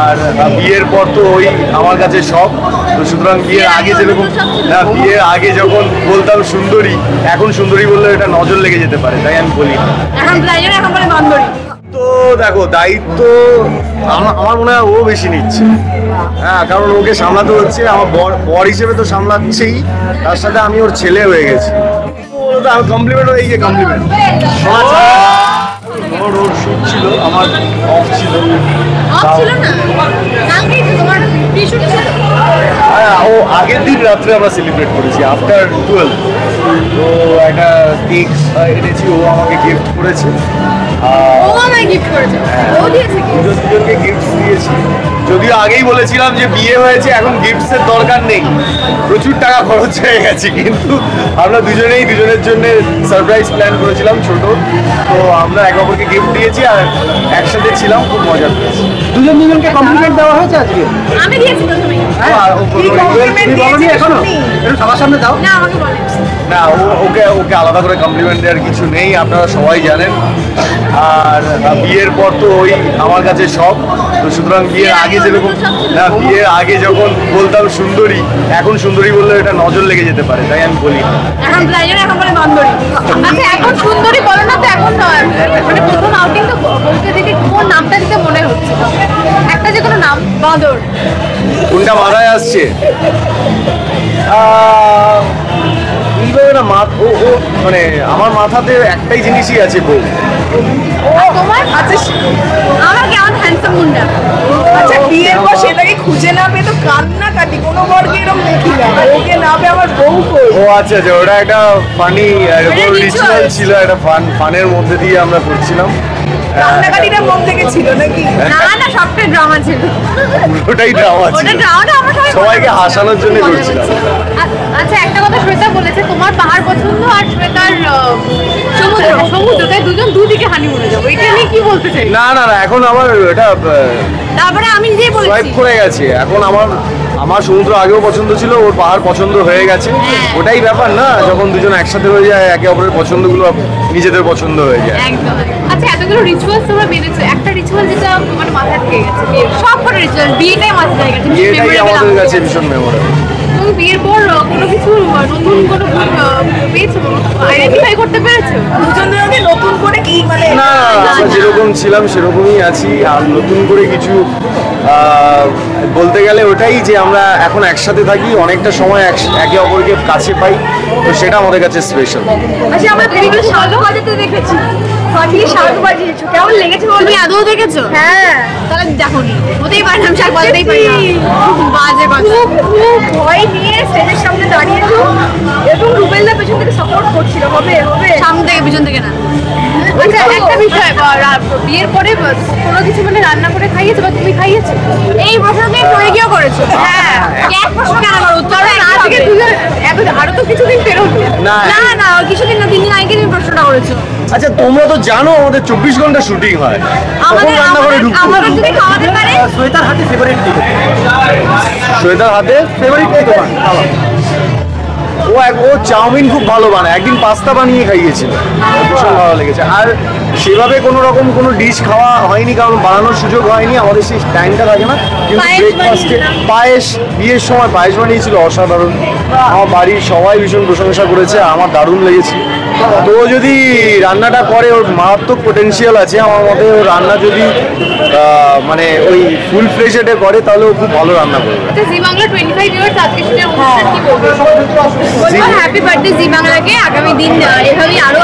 আর বিয়ের পর তো ওই আমার কাছে সব তো সুতরাং বিয়ের আগে যেরকম না বিয়ের আগে যখন বলতাম সুন্দরী এখন সুন্দরী বললে এটা নজর লেগে যেতে পারে তাই আমি বলি তো দেখো দায়িত্ব আমার মনে হয় ও বেশি নিচ্ছে হ্যাঁ কারণ ওকে সামলাতে হচ্ছে আমার বর হিসেবে তো সামলাচ্ছেই তার সাথে আমি ওর ছেলে হয়ে গেছি কমপ্লিমেন্ট হয়ে গিয়ে কমপ্লিমেন্ট ওর শুট ছিল আমার অফ ছিল ও আগের দিন রাত্রে আমরা সেলিব্রেট করেছি আফটার 12 তো একটা কেক এনেছি ও আমাকে গিফট করেছে দুজনকে গিফট দিয়েছি যদিও আগেই বলেছিলাম যে বিয়ে হয়েছে এখন গিফটসের দরকার নেই প্রচুর টাকা খরচ হয়ে গেছে কিন্তু আমরা দুজনেই দুজনের জন্য সারপ্রাইজ প্ল্যান করেছিলাম ছোট তো আমরা একে অপরকে গিফট দিয়েছি আর একসাথে ছিলাম খুব মজা পেয়েছি দুজনকে কমপ্লিমেন্ট দেওয়া হয়েছে আজকে আমি দিয়েছি প্রথমেই এখনো একটু সবার সামনে দাও না আমাকে বলেন না ওকে আলাদা করে কমপ্লিমেন্ট দেওয়ার কিছু নেই আপনারা সবাই জানেন আর বিয়ের পর তো ওই আমার কাছে সব তো সুতরাং বিয়ের আগে যেরকম না বিয়ের আগে যখন বলতাম সুন্দরী এখন সুন্দরী বললে এটা নজর লেগে যেতে পারে তাই আমি বলি এখন ব্লাইজার এখন বলে বান্দরী আচ্ছা এখন সুন্দরী বলো না তো এখন মানে প্রথম আউটিং তো বলতে দেখে কোন নামটা দিতে মনে হচ্ছে একটা যে কোনো নাম বাঁদর কোনটা মাথায় আসছে এইভাবে না ও মানে আমার মাথাতে একটাই জিনিসই আছে বউ তোমার আচ্ছা আমার কেমন হ্যান্ডসাম মুন্ডা আচ্ছা বিয়ের পর সেটাকে খুঁজে না পেয়ে তো কান্নাকাটি কোনো বরকে এরকম দেখি না ওকে না পেয়ে আমার বউ কই ও আচ্ছা ওটা একটা ফানি রিচুয়াল ছিল একটা ফানের মধ্যে দিয়ে আমরা করছিলাম কান্নাকাটিটা মন থেকে ছিল নাকি না সবটাই ড্রামা ছিল ওটাই ড্রামা ছিল ওটা ড্রামাটা আমরা সবাইকে হাসানোর জন্য করছিলাম আচ্ছা একটা কথা শ্বেতা বলেছে তোমার পাহাড় পছন্দ আর শ্বেতার সমুদ্র তাই দুজন দুদিকে হানিমুনে যাবো এটা নিয়ে কি বলতে চাই না এখন আবার এটা তারপরে আমি নিজেই বলেছি সোয়াইপ করে গেছে এখন আমার সমুদ্র আগেও পছন্দ ছিল ওর পাহাড় পছন্দ হয়ে গেছে ওটাই ব্যাপার না যখন দুজন একসাথে হয়ে যায় একে অপরের পছন্দগুলো নিজেদের পছন্দ হয়ে যায় একদম আচ্ছা এতগুলো রিচুয়ালস তোমরা মেনেছো একটা রিচুয়াল যেটা মানে মাথায় থেকে গেছে বিয়ের সব কটা রিচুয়াল বিয়েটাই মাথায় থেকে গেছে বিয়েটাই আমাদের কাছে ভীষণ মেমোরেবল তুমি বিয়ের পর কোনো কিছু নতুন কোনো পেয়েছো আইডেন্টিফাই করতে পেরেছো দুজনকে নতুন করে কি মানে না আমরা যেরকম ছিলাম সেরকমই আছি আর নতুন করে কিছু বলতে গেলে ওটাই যে আমরা এখন একসাথে থাকি অনেকটা সময় একে অপরকে কাছে পাই তো সেটা আমাদের কাছে স্পেশাল আচ্ছা আমরা ভিডিও শাক বাজাতে দেখেছি ফাটিয়ে শাক বাজিয়েছো কেমন লেগেছে বলবি আদৌ দেখেছো হ্যাঁ তাহলে দেখোনি ওতেই পারি না শাক বাজাতেই পারি না বাজে কথা খুব ভয় নিয়ে স্টেজের সামনে দাঁড়িয়েছো এবং রুবেলদা পেছন থেকে সাপোর্ট করছিল হবে সামনে থেকে পিছন থেকে না আচ্ছা একটা বিষয় বিয়ের পরে কোনো কিছু মানে রান্না করে খাইয়েছো বা তুমি খাইয়েছো এই প্রশ্নকে পরে গিয়েও করেছো হ্যাঁ এক প্রশ্ন কেন করো উত্তর আজকে দুজন আরো তো কিছুদিন পেরোবে না কিছুদিন না 3 দিন আগে তুমি প্রশ্নটা করেছো আচ্ছা তোমরা তো জানো আমাদের 24 ঘন্টা শুটিং হয় আমাদের যদি খাওয়াতে পারে শ্বেতার হাতে ফেভারিট কি শ্বেতার হাতে ফেভারিট কি তোমার ও চাউমিন খুব ভালো বানায় একদিন পাস্তা বানিয়ে খাইয়েছিল ভীষণ ভালো লেগেছে আর সেভাবে কোনো ডিশ খাওয়া হয়নি কারণ বানানোর সুযোগ হয়নি আমাদের সেই টাইমটা থাকে না কিন্তু ব্রেকফাস্টে পায়েস বিয়ের সময় পায়েস বানিয়েছিল অসাধারণ আমার বাড়ির সবাই ভীষণ প্রশংসা করেছে আমার দারুণ লেগেছে তো যদি রান্নাটা করে ওর মারাত্মক পোটেনশিয়াল আছে আমার মতে ওর রান্না যদি মানে ওই ফুল ফ্লেশেডে করে তাহলে ও খুব ভালো রান্না করবে জি বাংলা 25 ইয়ার্স আজকে সেটা অনুষ্ঠান কি বলবো হ্যাপি বার্থডে জি বাংলাকে আগামী দিন এভাবেই আরো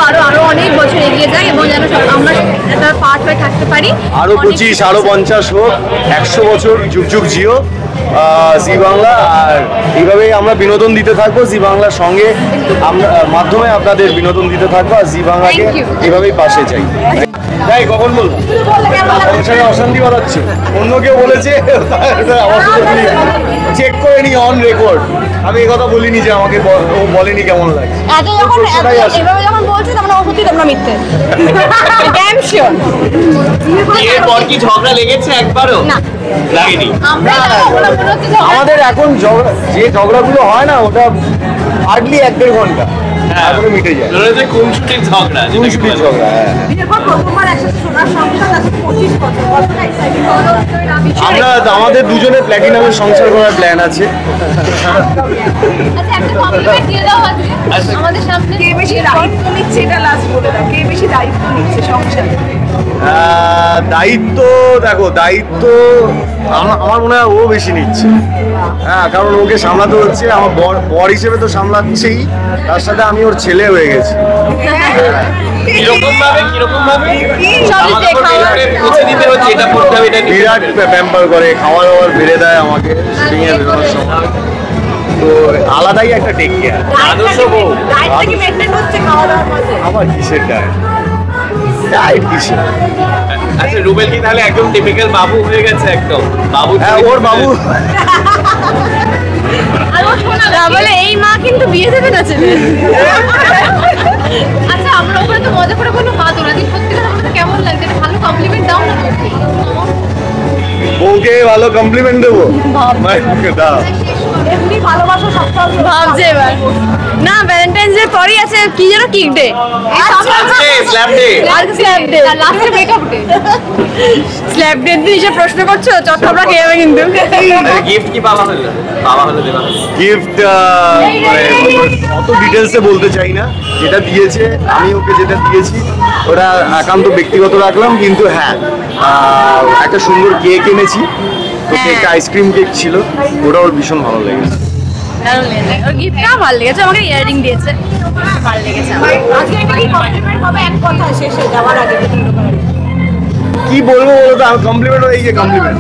অনেক বছর এগিয়ে যায় এবং যেন আমরা একটা পার্ট হয়ে থাকতে পারি আরো 25 আরো 50 হোক 100 বছর যুগ যুগ জিও জি বাংলা আর এইভাবেই আমরা বিনোদন দিতে থাকবো জি বাংলার সঙ্গে আমরা মাধ্যমে আপনাদের বিনোদন দিতে থাকবো আর জি বাংলাকে এভাবেই পাশে চাই তাই কখন বলবো সংসারে অশান্তি বাড়াচ্ছে অন্য কেউ বলেছে আমার সাথে চেক করে নি অন রেকর্ড আমি এই কথা বলিনি যে আমাকে ও বলেনি কেমন লাগে এত যখন এভাবে যখন বলছো তখন সত্যি তোমরা মিথ্যে ড্যাম শিওর বিয়ের পর কি ঝগড়া লেগেছে একবারও না লাগেনি আমরা আমাদের এখন যে ঝগড়াগুলো হয় না ওটা হার্ডলি 1-1.5 ঘন্টা তারপরে মিটে যায়। রয়েছে খুনসুটির ঝগড়া, যেটাকে খুনসুটির বলে। ঝগড়া, হ্যাঁ। বিয়ের পর প্রথমবার একসাথে সোনার সংসার আছে 25 বছর কতটা এক্সাইটিং আমরা আমাদের দুজনের প্ল্যাটিনামের সংসার করার প্ল্যান আছে। আচ্ছা একটা কমপ্লিমেন্ট দিয়ে দাও আজকে আমাদের সামনে। কে বেশি দায়িত্ব নিচ্ছে এটা লাস্ট বলে দাও, কে বেশি দায়িত্ব নিচ্ছে সংসারে? দায়িত্ব, দেখো দায়িত্ব আমার মনে হয় ও বেশি নিচ্ছে। হ্যাঁ, কারণ ওকে সামলাতে হচ্ছে, আমার বর হিসেবে তো সামলাচ্ছেই, তার সাথে আমি ওর ছেলে হয়ে গেছি। কিরকম ভাবে সবই আমাকে দেখাও। পৌঁছে দিতে হচ্ছে, এটা করতে হবে, এটা নিতে বিরাট হবে। প্যাম্পার করে, খাওয়া দাওয়ার বেড়ে দেয় আমাকে শুটিং এর বেরোনোর সময়। তো আলাদাই একটা টেক কেয়ার। আদর্শ বউ। দায়িত্ব কি মেনটেন হচ্ছে খাওয়া দাওয়ার মাঝে? আমার কিসের ডায়েট, ডায়েট কিসের? আচ্ছা রুবেল কি তাহলে একদম টিপিক্যাল বাবু হয়ে গেছে একদম? বাবু হ্যাঁ, ওর বাবু আর ও শোনা বলে এই মা কিন্তু বিয়ে দেবে না ছেলে। আচ্ছা আমরা ওপরে তো মজা করে বললো মা তোরা দিন, সত্যি কথা বলতে কেমন লাগছে? একটা ভালো কমপ্লিমেন্ট দাও না বউকে। বউকে ভালো কমপ্লিমেন্ট দেবো? দাও। এমনি ভালোবাসা সপ্তাহ ভাবছে এবার না, ভ্যালেন্টাইন্স ডে পরই আছে কি যেন কিক ডে, আজকে স্ল্যাব ডে। আজকে স্ল্যাব ডে, লাস্টে ব্রেকআপ ডে। স্ল্যাব ডে দিয়ে যে প্রশ্ন করছো চট্টগ্রাম খেয়ে যাবে কিন্তু। গিফট কি বাবা হলো? বাবা হলো দেবা হলো। গিফট মানে অত ডিটেলসে বলতে চাই না। যেটা দিয়েছে, আমি ওকে যেটা দিয়েছি ওটা একান্ত ব্যক্তিগত রাখলাম, কিন্তু হ্যাঁ একটা সুন্দর কেক এনেছি। তো হ্যাঁ। কেকটা আইসক্রিম কেক ছিল, ওটা ওর ভীষণ ভালো লেগেছে। দারুণ লেগেছে, ওর গিফটটা ভালো লেগেছে, আমাকে ইয়াররিং দিয়েছে, ভালো লেগেছে আমার। আজকে একটা কি কমপ্লিমেন্ট হবে এক কথা শেষে যাওয়ার আগে? কি বলবো বলো তো, কমপ্লিমেন্ট, এই যে কমপ্লিমেন্ট